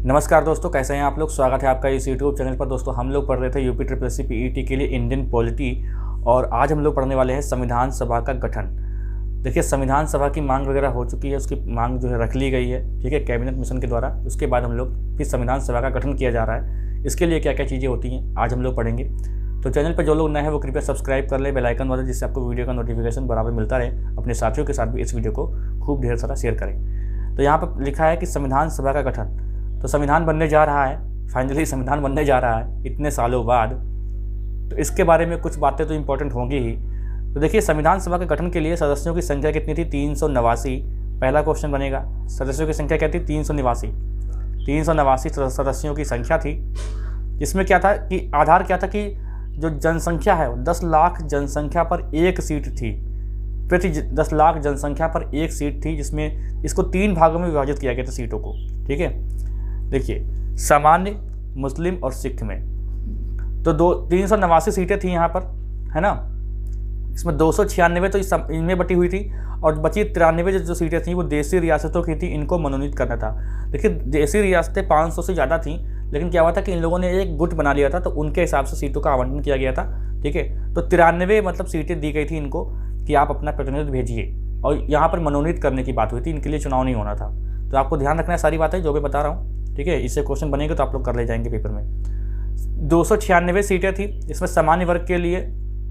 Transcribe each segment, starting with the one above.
नमस्कार दोस्तों, कैसे हैं आप लोग। स्वागत है आपका इस यूट्यूब चैनल पर। दोस्तों हम लोग पढ़ रहे थे यूपी SSC PET के लिए इंडियन पॉलिटी, और आज हम लोग पढ़ने वाले हैं संविधान सभा का गठन। देखिए, संविधान सभा की मांग वगैरह हो चुकी है, उसकी मांग जो है रख ली गई है, ठीक है, कैबिनेट मिशन के द्वारा। उसके बाद हम लोग फिर संविधान सभा का गठन किया जा रहा है। इसके लिए क्या क्या चीज़ें होती हैं आज हम लोग पढ़ेंगे। तो चैनल पर जो लोग नए हैं वो कृपया सब्सक्राइब कर ले, बेल आइकन वाला, जिससे आपको वीडियो का नोटिफिकेशन बराबर मिलता रहे। अपने साथियों के साथ भी इस वीडियो को खूब ढेर सारा शेयर करें। तो यहाँ पर लिखा है कि संविधान सभा का गठन, तो संविधान बनने जा रहा है, फाइनली संविधान बनने जा रहा है इतने सालों बाद। तो इसके बारे में कुछ बातें तो इम्पोर्टेंट होंगी ही। तो देखिए, संविधान सभा के गठन के लिए सदस्यों की संख्या कितनी थी? 389। पहला क्वेश्चन बनेगा, सदस्यों की संख्या क्या थी? 389 सदस्यों की संख्या थी। इसमें क्या था कि आधार क्या था कि जो जनसंख्या है 10 लाख जनसंख्या पर एक सीट थी, प्रति 10 लाख जनसंख्या पर एक सीट थी, जिसमें इसको 3 भागों में विभाजित किया गया था सीटों को, ठीक है। देखिए, सामान्य, मुस्लिम और सिख में तो 389 सीटें थी यहाँ पर, है ना। इसमें 296 तो इनमें बटी हुई थी, और बची 93 जो सीटें थी वो देसी रियासतों की थी, इनको मनोनीत करना था। देखिए, देसी रियासतें 500 से ज़्यादा थी, लेकिन क्या हुआ था कि इन लोगों ने एक गुट बना लिया था, तो उनके हिसाब से सीटों का आवंटन किया गया था, ठीक है। तो 93 मतलब सीटें दी गई थी इनको कि आप अपना प्रतिनिधि भेजिए, और यहाँ पर मनोनीत करने की बात हुई थी, इनके लिए चुनाव नहीं होना था। तो आपको ध्यान रखना है सारी बातें जो मैं बता रहा हूँ, ठीक है। इससे क्वेश्चन बनेंगे तो आप लोग कर ले जाएंगे पेपर में। 296 सीटें थी। इसमें सामान्य वर्ग के लिए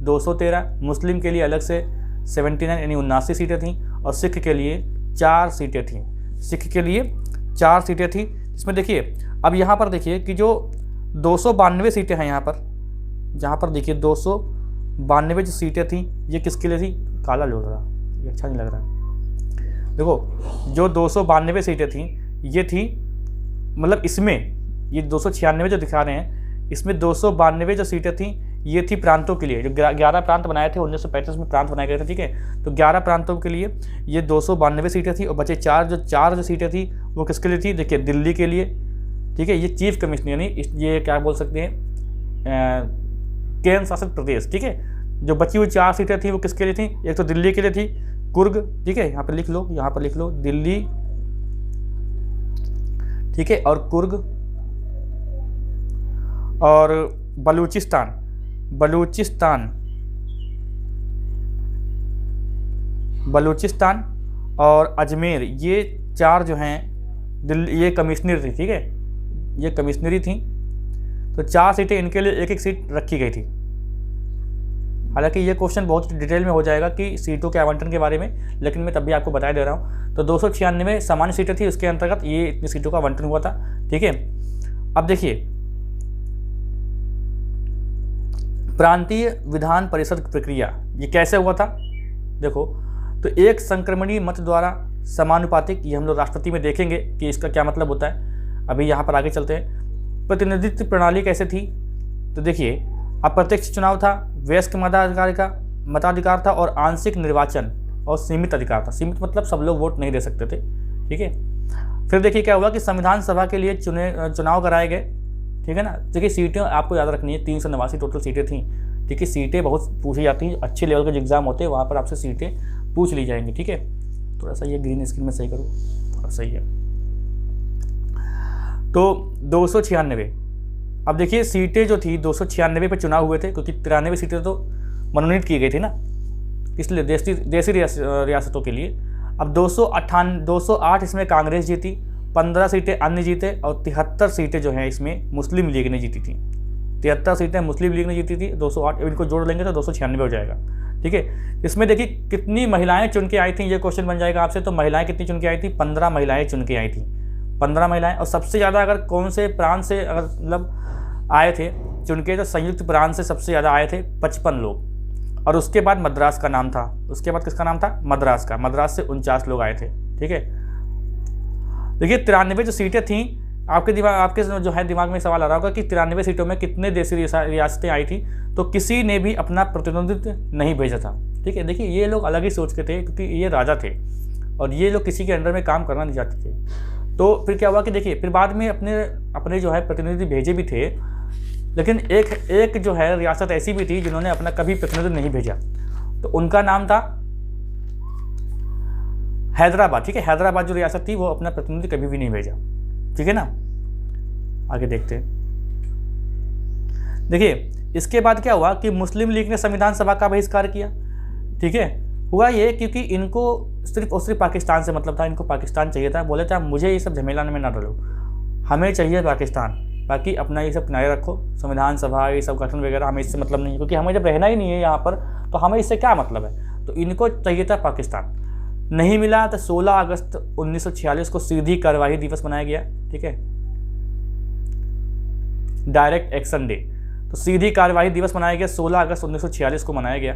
213, मुस्लिम के लिए अलग से 79 यानी 79 सीटें थीं, और सिख के लिए 4 सीटें थीं। सिख के लिए 4 सीटें थी। इसमें देखिए, अब यहाँ पर देखिए कि जो 292 सीटें हैं यहाँ पर, जहाँ पर देखिए 292 जो सीटें थीं, ये किसके लिए थी? काला लग रहा, ये अच्छा नहीं लग रहा। देखो, जो 292 सीटें थीं ये थी, मतलब इसमें ये 296 जो दिखा रहे हैं, इसमें 292 जो सीटें थीं ये थी प्रांतों के लिए। जो 11 प्रांत बनाए थे 1935 में, प्रांत बनाए गए थे, ठीक है। तो 11 प्रांतों के लिए ये 292 सीटें थी, और बचे 4 जो सीटें थी वो किसके लिए थी? देखिए, दिल्ली के लिए, ठीक है। ये चीफ कमिश्नर यानी ये क्या बोल सकते हैं, केंद्र शासित प्रदेश, ठीक है। जो बची हुई 4 सीटें थी वो किसके लिए थी? एक तो दिल्ली के लिए थी, कुर्ग, ठीक है, यहाँ पर लिख लो, यहाँ पर लिख लो दिल्ली, ठीक है, और कुर्ग, और बलूचिस्तान और अजमेर, ये 4 जो हैं दिल्ली, ये कमिश्नरी थी, ठीक है, ये कमिश्नरी थी। तो 4 सीटें इनके लिए एक सीट रखी गई थी। हालांकि ये क्वेश्चन बहुत डिटेल में हो जाएगा कि सीटों के आवंटन के बारे में, लेकिन मैं तब भी आपको बता दे रहा हूँ। तो 296 सामान्य सीटें थी, उसके अंतर्गत ये इतनी सीटों का आवंटन हुआ था, ठीक है। अब देखिए, प्रांतीय विधान परिषद प्रक्रिया ये कैसे हुआ था? देखो, तो एक संक्रमणीय मत द्वारा समानुपातिक, ये हम लोग राष्ट्रपति में देखेंगे कि इसका क्या मतलब होता है। अभी यहाँ पर आगे चलते हैं। प्रतिनिधित्व प्रणाली कैसे थी? तो देखिए, अप्रत्यक्ष चुनाव था, वयस्क मताधिकार था, और आंशिक निर्वाचन और सीमित अधिकार था। सीमित मतलब सब लोग वोट नहीं दे सकते थे, ठीक है। फिर देखिए क्या हुआ कि संविधान सभा के लिए चुनाव कराए गए, ठीक है ना। देखिए, सीटें आपको याद रखनी है, 389 टोटल सीटें थीं, ठीक है। सीटें बहुत पूछी जाती हैं, अच्छे लेवल के जो एग्जाम होते हैं वहाँ पर आपसे सीटें पूछ ली जाएंगी, ठीक है। थोड़ा सा ये ग्रीन स्क्रीन में सही करो, थोड़ा सही है। तो 296, अब देखिए सीटें जो थी 296 पे चुनाव हुए थे, क्योंकि 93 सीटें तो मनोनीत की गई थी ना, इसलिए देसी रियासतों के लिए। अब 208 इसमें कांग्रेस जीती, 15 सीटें अन्य जीते, और 73 सीटें जो हैं इसमें मुस्लिम लीग ने जीती थी। 73 सीटें मुस्लिम लीग ने जीती थी, 208 इनको जोड़ लेंगे तो 296 हो जाएगा, ठीक है। इसमें देखिए कितनी महिलाएं चुन के आई थी, ये क्वेश्चन बन जाएगा आपसे। तो महिलाएं कितनी चुन के आई थी? 15 महिलाएं चुन के आई थी, 15 महिलाएं। और सबसे ज़्यादा अगर कौन से प्रांत से अगर मतलब आए थे चुन के, तो संयुक्त प्रांत से सबसे ज़्यादा आए थे 55 लोग, और उसके बाद मद्रास का नाम था। उसके बाद किसका नाम था? मद्रास का। मद्रास से 49 लोग आए थे, ठीक है। देखिए, 93 जो सीटें थीं, आपके जो है दिमाग में सवाल आ रहा होगा कि 93 सीटों में कितने देसी रियासतें आई थी? तो किसी ने भी अपना प्रतिनिधित्व नहीं भेजा था, ठीक है। देखिए, ये लोग अलग ही सोच के थे, क्योंकि ये राजा थे और ये लोग किसी के अंडर में काम करना नहीं चाहते थे। तो फिर क्या हुआ कि देखिए, फिर बाद में अपने जो है प्रतिनिधि भेजे भी थे, लेकिन एक जो है रियासत ऐसी भी थी जिन्होंने अपना कभी प्रतिनिधि नहीं भेजा, तो उनका नाम था हैदराबाद। ठीक है, हैदराबाद जो रियासत थी वो अपना प्रतिनिधि कभी भी नहीं भेजा, ठीक है ना। आगे देखते हैं। देखिए इसके बाद क्या हुआ कि मुस्लिम लीग ने संविधान सभा का बहिष्कार किया। ठीक है, हुआ ये क्योंकि इनको सिर्फ और सिर्फ पाकिस्तान से मतलब था, इनको पाकिस्तान चाहिए था। बोले थे मुझे ये सब झमेला में ना डालो, हमें चाहिए पाकिस्तान, बाकी अपना ये सब किनारे रखो, संविधान सभा ये सब गठन वगैरह हमें इससे मतलब नहीं है, क्योंकि हमें जब रहना ही नहीं है यहाँ पर तो हमें इससे क्या मतलब है। तो इनको चाहिए था पाकिस्तान, नहीं मिला तो 16 अगस्त 1946 को सीधी कार्यवाही दिवस मनाया गया। ठीक है, डायरेक्ट एक्शन डे, तो सीधी कार्यवाही दिवस मनाया गया 16 अगस्त 1946 को मनाया गया।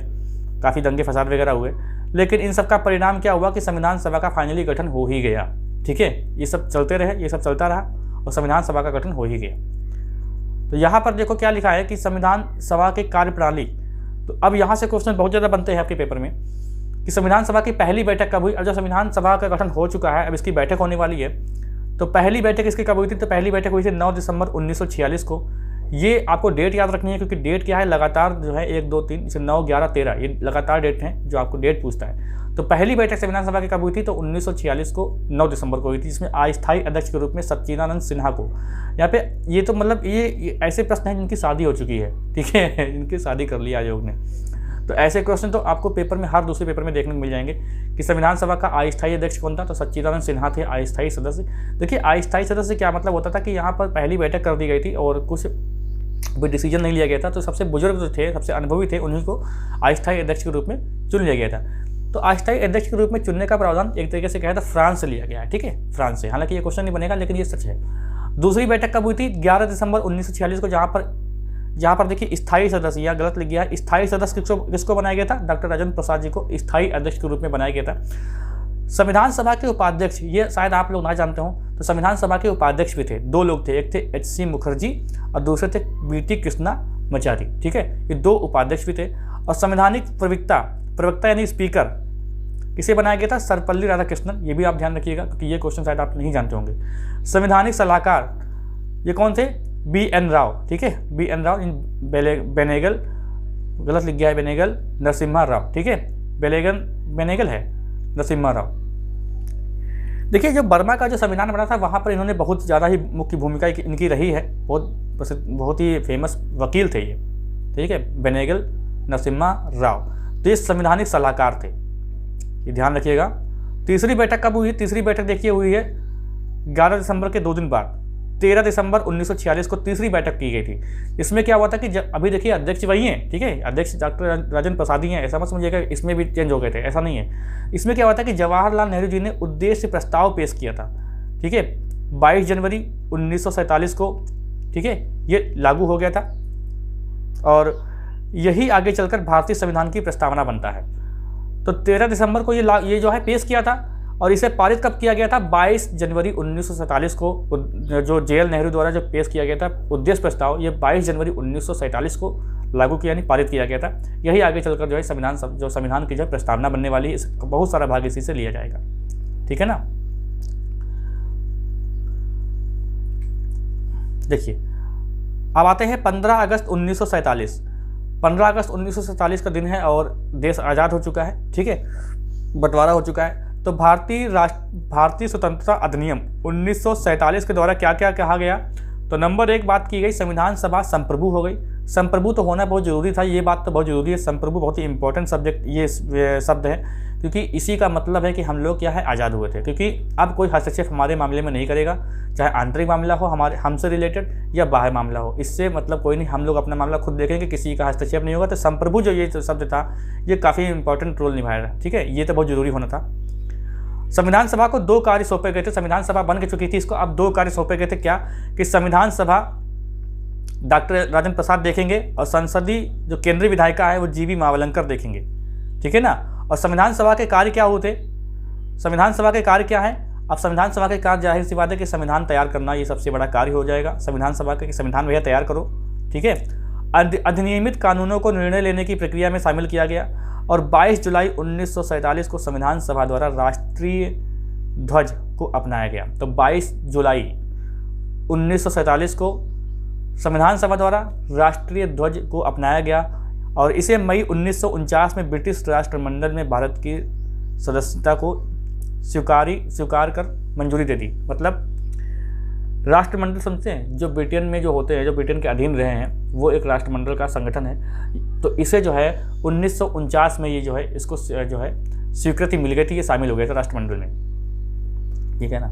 काफ़ी दंगे फसाद वगैरह हुए, लेकिन इन सब का परिणाम क्या हुआ कि संविधान सभा का फाइनली गठन हो ही गया। ठीक है, ये सब चलते रहे, ये सब चलता रहा और संविधान सभा का गठन हो ही गया। तो यहाँ पर देखो क्या लिखा है कि संविधान सभा की कार्यप्रणाली। तो अब यहाँ से क्वेश्चन बहुत ज़्यादा बनते हैं आपके पेपर में कि संविधान सभा की पहली बैठक कब हुई। अब जब संविधान सभा का गठन हो चुका है, अब इसकी बैठक होने वाली है, तो पहली बैठक इसकी कब हुई थी। तो पहली बैठक हुई थी 9 दिसंबर 1946 को। ये आपको डेट याद रखनी है, क्योंकि डेट क्या है लगातार जो है 1, 2, 3 से 9, 11, 13 ये लगातार डेट हैं जो आपको डेट पूछता है। तो पहली बैठक संविधान सभा की कब हुई थी, तो 1946 को 9 दिसंबर को हुई थी, जिसमें अस्थायी अध्यक्ष के रूप में सच्चिदानंद सिन्हा को। यहाँ पे ये तो मतलब ये ऐसे प्रश्न हैं जिनकी शादी हो चुकी है। ठीक है, जिनकी शादी कर ली आयोग ने। तो ऐसे क्वेश्चन तो आपको पेपर में हर दूसरे पेपर में देखने को मिल जाएंगे कि संविधान सभा का अस्थायी अध्यक्ष कौन था, तो सच्चिदानंद सिन्हा थे अस्थायी सदस्य। देखिए अस्थायी सदस्य क्या मतलब होता था कि यहाँ पर पहली बैठक कर दी गई थी और कुछ भी डिसीजन नहीं लिया गया था, तो सबसे बुजुर्ग जो थे, सबसे अनुभवी थे, उन्हीं को अस्थायी अध्यक्ष के रूप में चुन लिया गया था। तो अस्थायी अध्यक्ष के रूप में चुनने का प्रावधान एक तरीके से कहा था फ्रांस से लिया गया है। ठीक है, फ्रांस से, हालांकि ये क्वेश्चन नहीं बनेगा लेकिन ये सच है। दूसरी बैठक कब हुई थी, 11 दिसंबर 1946 को, जहाँ पर देखिए स्थायी सदस्य, या गलत लिख गया है, स्थायी सदस्य किसको बनाया गया था, डॉक्टर राजेंद्र प्रसाद जी को स्थायी अध्यक्ष के रूप में बनाया गया था। संविधान सभा के उपाध्यक्ष, ये शायद आप लोग ना जानते हो, तो संविधान सभा के उपाध्यक्ष भी थे, 2 लोग थे, एक थे HC मुखर्जी और दूसरे थे BT कृष्णामाचारी। ठीक है, ये 2 उपाध्यक्ष भी थे। और संवैधानिक प्रवक्ता यानी स्पीकर किसे बनाया गया था, सर्वपल्ली राधाकृष्णन। ये भी आप ध्यान रखिएगा क्योंकि ये क्वेश्चन शायद आप नहीं जानते होंगे। संवैधानिक सलाहकार ये कौन थे, BN राव। ठीक है, BN राव, बेनेगल, गलत लिख गया है, बेनेगल नरसिम्हा राव। ठीक है, बेनेगल है नरसिम्हा राव। देखिए जो बर्मा का जो संविधान बना था वहाँ पर इन्होंने बहुत ज़्यादा ही मुख्य भूमिका इनकी रही है, बहुत ही फेमस वकील थे ये। ठीक है, बेनेगल नरसिम्हा राव, तो ये संवैधानिक सलाहकार थे, ये ध्यान रखिएगा। तीसरी बैठक कब हुई है, तीसरी बैठक देखिए हुई है 11 दिसंबर के 2 दिन बाद, 13 दिसंबर 1946 को तीसरी बैठक की गई थी। इसमें क्या हुआ था कि अभी देखिए अध्यक्ष वही हैं। ठीक है, अध्यक्ष डॉक्टर राजेंद्र प्रसाद ही हैं, ऐसा मत समझिएगा इसमें भी चेंज हो गए थे, ऐसा नहीं है। इसमें क्या हुआ था कि जवाहरलाल नेहरू जी ने उद्देश्य प्रस्ताव पेश किया था। ठीक है, 22 जनवरी 1947 को, ठीक है, ये लागू हो गया था और यही आगे चलकर भारतीय संविधान की प्रस्तावना बनता है। तो 13 दिसंबर को ये जो है पेश किया था और इसे पारित कब किया गया था, 22 जनवरी 1947 को, जो JL नेहरू द्वारा जो पेश किया गया था उद्देश्य प्रस्ताव, ये 22 जनवरी 1947 को लागू किया यानी पारित किया गया था। यही आगे चलकर जो है संविधान की जो प्रस्तावना बनने वाली है, इसका बहुत सारा भाग इसी से लिया जाएगा। ठीक है ना। देखिए अब आते हैं 15 अगस्त 1947। 15 अगस्त 1947 का दिन है और देश आज़ाद हो चुका है। ठीक है, बंटवारा हो चुका है। तो भारतीय स्वतंत्रता अधिनियम 1947 के द्वारा क्या क्या कहा गया, तो नंबर 1 बात की गई, संविधान सभा संप्रभु हो गई। संप्रभु तो होना बहुत ज़रूरी था, ये बात तो बहुत ज़रूरी है। संप्रभु बहुत ही इंपॉर्टेंट सब्जेक्ट ये शब्द है, क्योंकि इसी का मतलब है कि हम लोग क्या है आज़ाद हुए थे। क्योंकि अब कोई हस्तक्षेप हमारे मामले में नहीं करेगा, चाहे आंतरिक मामला हो हमसे रिलेटेड या बाहर मामला हो, इससे मतलब कोई नहीं, हम लोग अपना मामला खुद देखेंगे, किसी का हस्तक्षेप नहीं होगा। तो संप्रभु जो ये शब्द था ये काफ़ी इंपॉर्टेंट रोल निभाया था। ठीक है, ये तो बहुत ज़रूरी होना था। संविधान सभा को 2 कार्य सौंपे गए थे। संविधान सभा बन के चुकी थी, इसको अब 2 कार्य सौंपे गए थे। क्या कि संविधान सभा डॉक्टर राजेंद्र प्रसाद देखेंगे और संसदीय जो केंद्रीय विधायिका है वो GV मावलंकर देखेंगे। ठीक है ना। और संविधान सभा के कार्य क्या होते, संविधान सभा के कार्य क्या है, अब संविधान सभा के कार्य जाहिर सी बात है कि संविधान तैयार करना ये सबसे बड़ा कार्य हो जाएगा। संविधान सभा के संविधान भैया तैयार करो। ठीक है, अधिनियमित कानूनों को निर्णय लेने की प्रक्रिया में शामिल किया गया और 22 जुलाई 1947 को संविधान सभा द्वारा राष्ट्रीय ध्वज को अपनाया गया। तो 22 जुलाई 1947 को संविधान सभा द्वारा राष्ट्रीय ध्वज को अपनाया गया और इसे मई 1949 में ब्रिटिश राष्ट्रमंडल में भारत की सदस्यता को स्वीकार कर मंजूरी दे दी। मतलब राष्ट्रमंडल समझते हैं, जो ब्रिटेन में जो होते हैं, जो ब्रिटेन के अधीन रहे हैं, वो एक राष्ट्रमंडल का संगठन है। तो इसे जो है 1949 में ये जो है इसको जो है स्वीकृति मिल गई थी, ये शामिल हो गया था राष्ट्रमंडल में, ठीक है ना।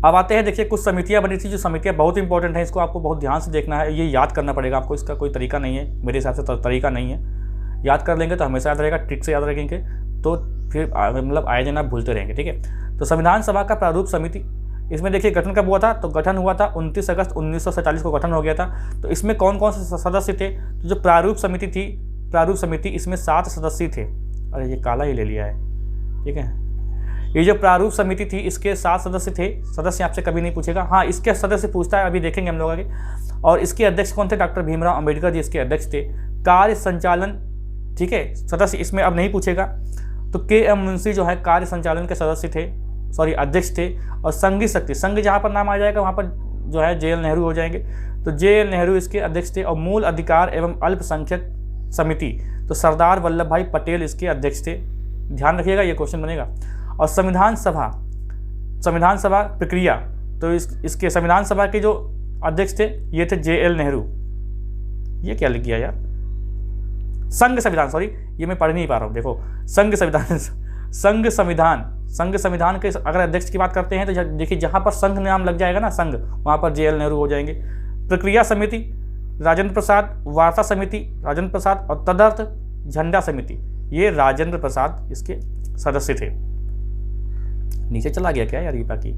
अब आते हैं, देखिए कुछ समितियां बनी थी, जो समितियां बहुत इंपॉर्टेंट हैं, इसको आपको बहुत ध्यान से देखना है, ये याद करना पड़ेगा आपको, इसका कोई तरीका नहीं है, मेरे हिसाब से तरीका नहीं है। याद कर लेंगे तो हमेशा याद रहेगा, ट्रिक से याद रखेंगे तो फिर मतलब आए दिन आप भूलते रहेंगे, ठीक है। तो संविधान सभा का प्रारूप समिति, इसमें देखिए गठन कब हुआ था, तो गठन हुआ था 29 अगस्त 1947 को गठन हो गया था। तो इसमें कौन कौन से सदस्य थे, तो जो प्रारूप समिति थी, प्रारूप समिति इसमें 7 सदस्य थे। अरे ये काला ही ले लिया है, ठीक है। ये जो प्रारूप समिति थी इसके 7 सदस्य थे। सदस्य आपसे कभी नहीं पूछेगा, हाँ इसके सदस्य पूछता है, अभी देखेंगे हम लोग आगे। और इसके अध्यक्ष कौन थे, डॉक्टर भीमराव अंबेडकर जी इसके अध्यक्ष थे। कार्य संचालन, ठीक है, सदस्य इसमें अब नहीं पूछेगा। तो के.एम. मुंशी जो है कार्य संचालन के सदस्य थे, सॉरी अध्यक्ष थे। और संघी शक्ति, संघ जहाँ पर नाम आ जाएगा वहाँ पर जो है जे.एल. नेहरू हो जाएंगे, तो जे.एल. नेहरू इसके अध्यक्ष थे। और मूल अधिकार एवं अल्पसंख्यक समिति, तो सरदार वल्लभ भाई पटेल इसके अध्यक्ष थे। ध्यान रखिएगा, ये क्वेश्चन बनेगा। और संविधान सभा प्रक्रिया, तो इसके संविधान सभा के जो अध्यक्ष थे ये थे जे.एल. नेहरू। ये क्या लिख गया यार, संघ संविधान, सॉरी ये मैं पढ़ नहीं पा रहा हूँ, देखो संघ संविधान के अगर अध्यक्ष की बात करते हैं तो देखिए जहाँ पर संघ नाम लग जाएगा ना, संघ, वहाँ पर जे.एल. नेहरू हो जाएंगे। प्रक्रिया समिति राजेंद्र प्रसाद, वार्ता समिति राजेंद्र प्रसाद, और तदर्थ झंडा समिति ये राजेंद्र प्रसाद इसके सदस्य थे। नीचे चला गया क्या यार ये बाकी,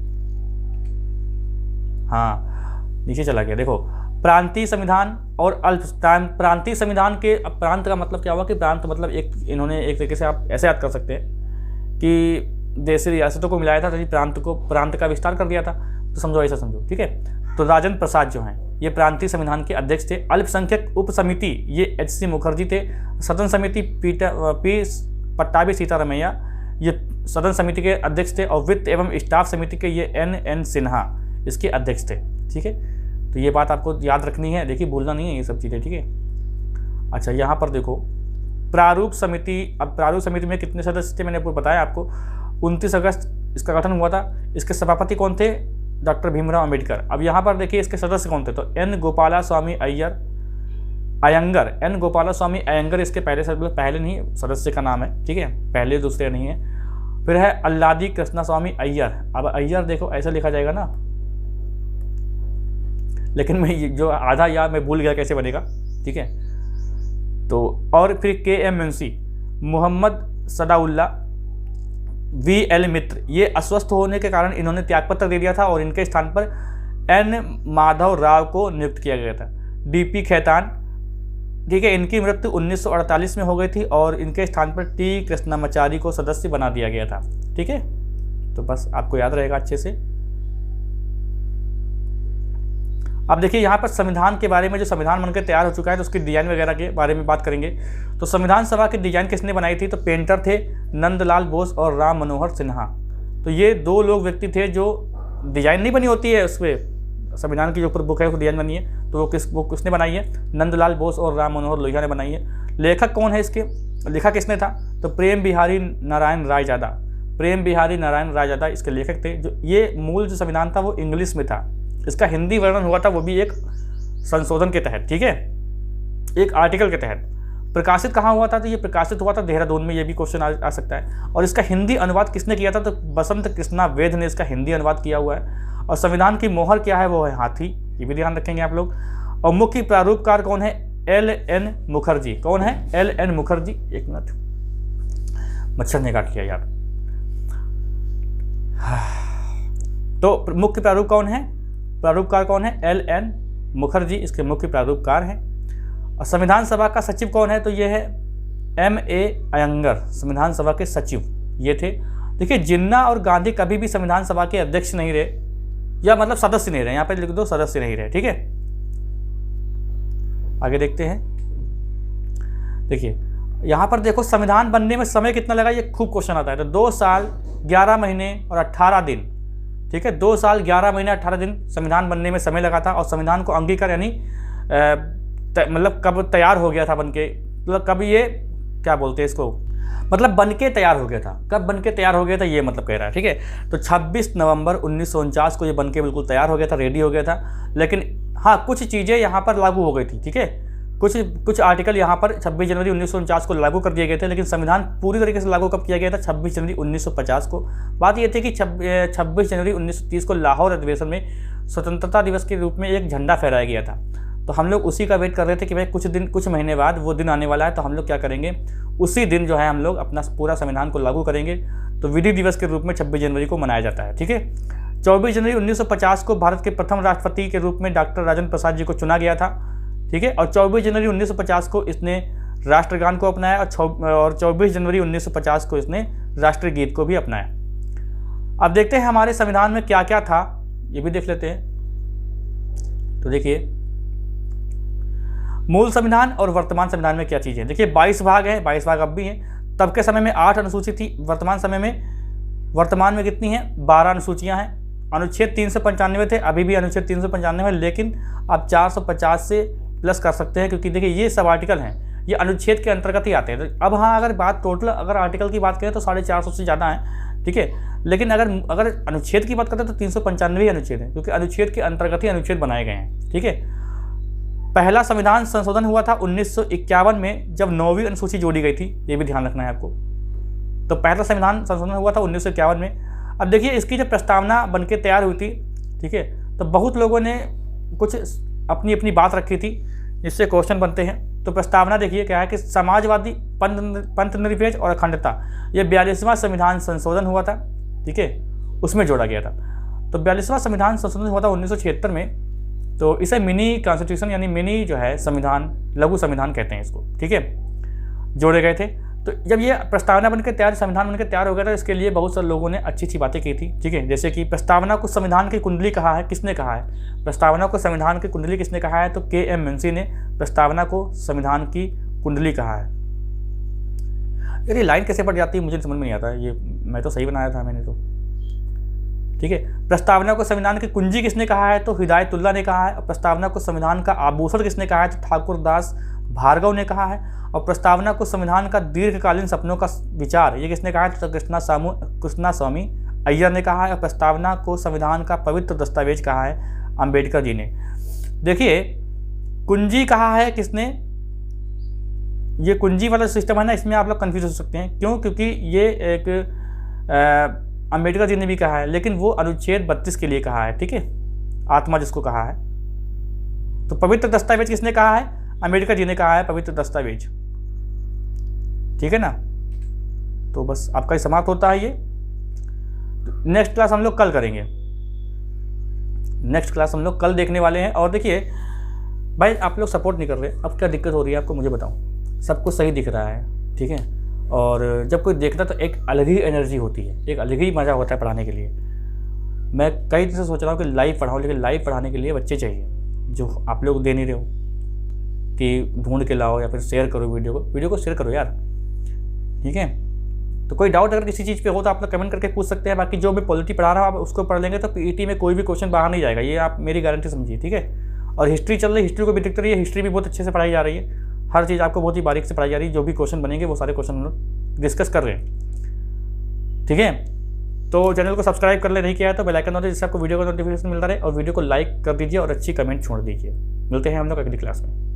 हाँ नीचे चला गया। देखो प्रांतीय संविधान और प्रांतीय संविधान के, प्रांत का मतलब क्या हुआ कि प्रांत मतलब एक, इन्होंने एक तरीके से आप ऐसे याद कर सकते हैं कि देशी रियासतों को मिलाया था, तो प्रांत का विस्तार कर दिया था, तो समझो ऐसा समझो, ठीक है। तो राजेंद्र प्रसाद जो हैं ये प्रांतीय संविधान के अध्यक्ष थे। अल्पसंख्यक उप समिति ये एच.सी. मुखर्जी थे। सदन समिति पी पट्टाभी सीतारमैया ये सदन समिति के अध्यक्ष थे। और वित्त एवं स्टाफ समिति के ये एन सिन्हा इसके अध्यक्ष थे, ठीक है। तो ये बात आपको याद रखनी है, देखिए भूलना नहीं है ये सब चीज़ें, ठीक है। अच्छा यहाँ पर देखो प्रारूप समिति, अब प्रारूप समिति में कितने सदस्य थे मैंने आपको बताया आपको, 29 अगस्त इसका गठन हुआ था। इसके सभापति कौन थे, डॉक्टर भीमराव अंबेडकर। अब यहाँ पर देखिए इसके सदस्य कौन थे, तो एन गोपालास्वामी अयंगर, एन गोपालास्वामी अयंगर इसके पहले नहीं सदस्य का नाम है, ठीक है, पहले दूसरे नहीं है। फिर है अल्लादी कृष्णास्वामी अय्यर। अब अय्यर देखो ऐसा लिखा जाएगा ना, लेकिन मैं जो आधा याद मैं भूल गया कैसे बनेगा, ठीक है। तो और फिर के.एम. मुंशी, मोहम्मद सदाउल्ला, वी.एल. मित्र, ये अस्वस्थ होने के कारण इन्होंने त्यागपत्र दे दिया था और इनके स्थान पर एन. माधव राव को नियुक्त किया गया था। डी.पी. खेतान, ठीक है, इनकी मृत्यु 1948 में हो गई थी और इनके स्थान पर टी. कृष्णामाचारी को सदस्य बना दिया गया था, ठीक है। तो बस आपको याद रहेगा अच्छे से। अब देखिए यहाँ पर संविधान के बारे में, जो संविधान बनकर तैयार हो चुका है तो उसकी डिजाइन वगैरह के बारे में बात करेंगे। तो संविधान सभा की डिजाइन किसने बनाई थी, तो पेंटर थे नंदलाल बोस और राम मनोहर सिन्हा। तो ये 2 लोग व्यक्ति थे, जो डिजाइन नहीं बनी होती है उस पर, संविधान की जो ऊपर बुक है उसको डिजाइन बनी है, तो वो किसने बनाई है, नंदलाल बोस और राम मनोहर लोहिया ने बनाई है। लेखक कौन है इसके, लिखा किसने था, तो प्रेम बिहारी नारायण रायजादा इसके लेखक थे। जो ये मूल जो संविधान था वो इंग्लिश में था, इसका हिंदी वर्णन हुआ था वो भी एक संशोधन के तहत, ठीक है, एक आर्टिकल के तहत। प्रकाशित कहाँ हुआ था, तो ये प्रकाशित हुआ था देहरादून में, ये भी क्वेश्चन आ सकता है। और इसका हिंदी अनुवाद किसने किया था, तो बसंत कृष्णा वेद ने इसका हिंदी अनुवाद किया हुआ है। और संविधान की मोहर क्या है, वो है हाथी, ये भी ध्यान रखेंगे आप लोग। और मुख्य प्रारूपकार कौन है, एल.एन. मुखर्जी। कौन है, एल.एन. मुखर्जी। एक मिनट, मच्छर ने काट लिया यार। तो मुख्य प्रारूप कौन है, प्रारूपकार कौन है, एल.एन. मुखर्जी इसके मुख्य प्रारूपकार हैं। और संविधान सभा का सचिव कौन है, तो ये है M.A. अयंगर, संविधान सभा के सचिव ये थे। देखिए जिन्ना और गांधी कभी भी संविधान सभा के अध्यक्ष नहीं रहे, या मतलब सदस्य नहीं रहे, यहाँ पे लिख दो सदस्य नहीं रहे, ठीक है। आगे देखते हैं। देखिए यहाँ पर देखो संविधान बनने में समय कितना लगा, ये खूब क्वेश्चन आता है। तो 2 साल 11 महीने और 18 दिन, ठीक है, 2 साल 11 महीने 18 दिन संविधान बनने में समय लगा था। और संविधान को अंगीकार यानी मतलब कब तैयार हो गया था बनके, मतलब कब ये क्या बोलते हैं इसको, मतलब बन के तैयार हो गया था। कब बन के तैयार हो गया था ये मतलब कह रहा है, ठीक है। तो 26 नवंबर 1949 को ये बन के बिल्कुल तैयार हो गया था, रेडी हो गया था। लेकिन हाँ, कुछ चीज़ें यहाँ पर लागू हो गई थी, ठीक है। कुछ आर्टिकल यहाँ पर 26 जनवरी 1949 को लागू कर दिए गए थे, लेकिन संविधान पूरी तरीके से लागू कब किया गया था? 26 जनवरी 1950 को। बात ये थी कि 26 जनवरी 1930 को लाहौर अधिवेशन में स्वतंत्रता दिवस के रूप में एक झंडा फहराया गया था। तो हम लोग उसी का वेट कर रहे थे कि भाई कुछ महीने बाद वो दिन आने वाला है, तो हम लोग क्या करेंगे, उसी दिन जो है हम लोग अपना पूरा संविधान को लागू करेंगे। तो विधि दिवस के रूप में 26 जनवरी को मनाया जाता है, ठीक है। 24 जनवरी 1950 को भारत के प्रथम राष्ट्रपति के रूप में डॉक्टर राजेंद्र प्रसाद जी को चुना गया था, ठीक है। और 24 जनवरी 1950 को इसने राष्ट्रगान को अपनाया और 24 जनवरी 1950 को इसने राष्ट्रगीत को भी अपनाया। अब देखते हैं हमारे संविधान में क्या क्या था, ये भी देख लेते हैं। तो देखिए, मूल संविधान और वर्तमान संविधान में क्या चीज़ है। देखिए 22 भाग हैं, 22 भाग अब भी हैं। तब के समय में 8 अनुसूची थी, वर्तमान में कितनी हैं? 12 अनुसूचियां हैं। अनुच्छेद 395 थे, अभी भी अनुच्छेद 395 है, लेकिन अब 450 से प्लस कर सकते हैं, क्योंकि देखिए ये सब आर्टिकल हैं, ये अनुच्छेद के अंतर्गत ही आते हैं। तो अब हाँ, अगर बात टोटल अगर आर्टिकल की बात करें तो 450 से ज़्यादा है, ठीक है। लेकिन अगर अनुच्छेद की बात करते हैं तो 395 अनुच्छेद है, क्योंकि अनुच्छेद के अंतर्गत ही अनुच्छेद बनाए गए हैं, ठीक है। पहला संविधान संशोधन हुआ था 1951 में, जब 9वीं अनुसूची जोड़ी गई थी, ये भी ध्यान रखना है आपको। तो पहला संविधान संशोधन हुआ था 1951 में। अब देखिए इसकी जो प्रस्तावना बनके तैयार हुई थी, ठीक है, तो बहुत लोगों ने कुछ अपनी अपनी बात रखी थी, जिससे क्वेश्चन बनते हैं। तो प्रस्तावना देखिए क्या है कि समाजवादी, पंथनिरपेक्ष और अखंडता, ये 42वां संविधान संशोधन हुआ था, ठीक है, उसमें जोड़ा गया था। तो 42वां संविधान संशोधन हुआ था 1976 में। तो इसे मिनी कॉन्स्टिट्यूशन यानी मिनी जो है संविधान, लघु संविधान कहते हैं इसको, ठीक है, जोड़े गए थे। तो जब ये प्रस्तावना बनकर तैयार, संविधान बनकर तैयार हो गया था, इसके लिए बहुत सारे लोगों ने अच्छी अच्छी बातें की थी, ठीक है। जैसे कि प्रस्तावना को संविधान की कुंडली कहा है, किसने कहा है? प्रस्तावना को संविधान की कुंडली किसने कहा है? तो के.एम. मुंशी ने प्रस्तावना को संविधान की कुंडली कहा है। यार ये लाइन कैसे पड़ जाती है मुझे समझ में नहीं आता, ये मैं तो सही बनाया था मैंने तो, ठीक है। प्रस्तावना को संविधान की कुंजी किसने कहा है? तो हिदायतुल्लाह ने कहा है। और प्रस्तावना को संविधान का आभूषण किसने कहा है? तो ठाकुर दास भार्गव ने कहा है। और प्रस्तावना को संविधान का दीर्घकालीन सपनों का विचार, ये किसने कहा है? तो कृष्णा स्वामी अय्यर ने कहा है। और प्रस्तावना को संविधान का पवित्र दस्तावेज कहा है अंबेडकर जी ने। देखिए कुंजी कहा है किसने? ये कुंजी वाला सिस्टम है ना, इसमें आप लोग कन्फ्यूज हो सकते हैं। क्यों? क्योंकि ये एक अंबेडकर जी ने भी कहा है, लेकिन वो अनुच्छेद 32 के लिए कहा है, ठीक है, आत्मा जिसको कहा है। तो पवित्र दस्तावेज किसने कहा है? अंबेडकर जी ने कहा है पवित्र दस्तावेज, ठीक है ना। तो बस आपका समाप्त होता है ये। नेक्स्ट क्लास हम लोग कल करेंगे, नेक्स्ट क्लास हम लोग कल देखने वाले हैं। और देखिए भाई आप लोग सपोर्ट नहीं कर रहे, अब क्या दिक्कत हो रही है आपको मुझे बताओ। सब कुछ सही दिख रहा है, ठीक है, और जब कोई देखता तो एक अलग ही एनर्जी होती है, एक अलग ही मज़ा होता है पढ़ाने के लिए। मैं कई दिन से सोच रहा हूँ कि लाइव पढ़ाऊँ, लेकिन लाइव पढ़ाने के लिए बच्चे चाहिए, जो आप लोग दे नहीं रहे हो कि ढूंढ के लाओ या फिर शेयर करो वीडियो को शेयर करो यार, ठीक है। तो कोई डाउट अगर किसी चीज़ पे हो तो आप लोग कमेंट करके पूछ सकते हैं। बाकी जो मैं पॉलिटी पढ़ा रहा हूँ आप उसको पढ़ लेंगे तो पीईटी में कोई भी क्वेश्चन बाहर नहीं जाएगा, ये आप मेरी गारंटी समझिए, ठीक है। और हिस्ट्री चल रही है, हिस्ट्री को भी देखते रहिए, हिस्ट्री भी बहुत अच्छे से पढ़ाई जा रही है, हर चीज़ आपको बहुत ही बारीक से पढ़ाई जा रही है। जो भी क्वेश्चन बनेंगे वो सारे क्वेश्चन हम लोग डिस्कस कर रहे हैं, ठीक है। तो चैनल को सब्सक्राइब कर ले, नहीं किया है तो बेल आइकन दबाइए जिससे आपको वीडियो का नोटिफिकेशन मिलता रहे, और वीडियो को लाइक कर दीजिए और अच्छी कमेंट छोड़ दीजिए। मिलते हैं हम लोग अगली क्लास में।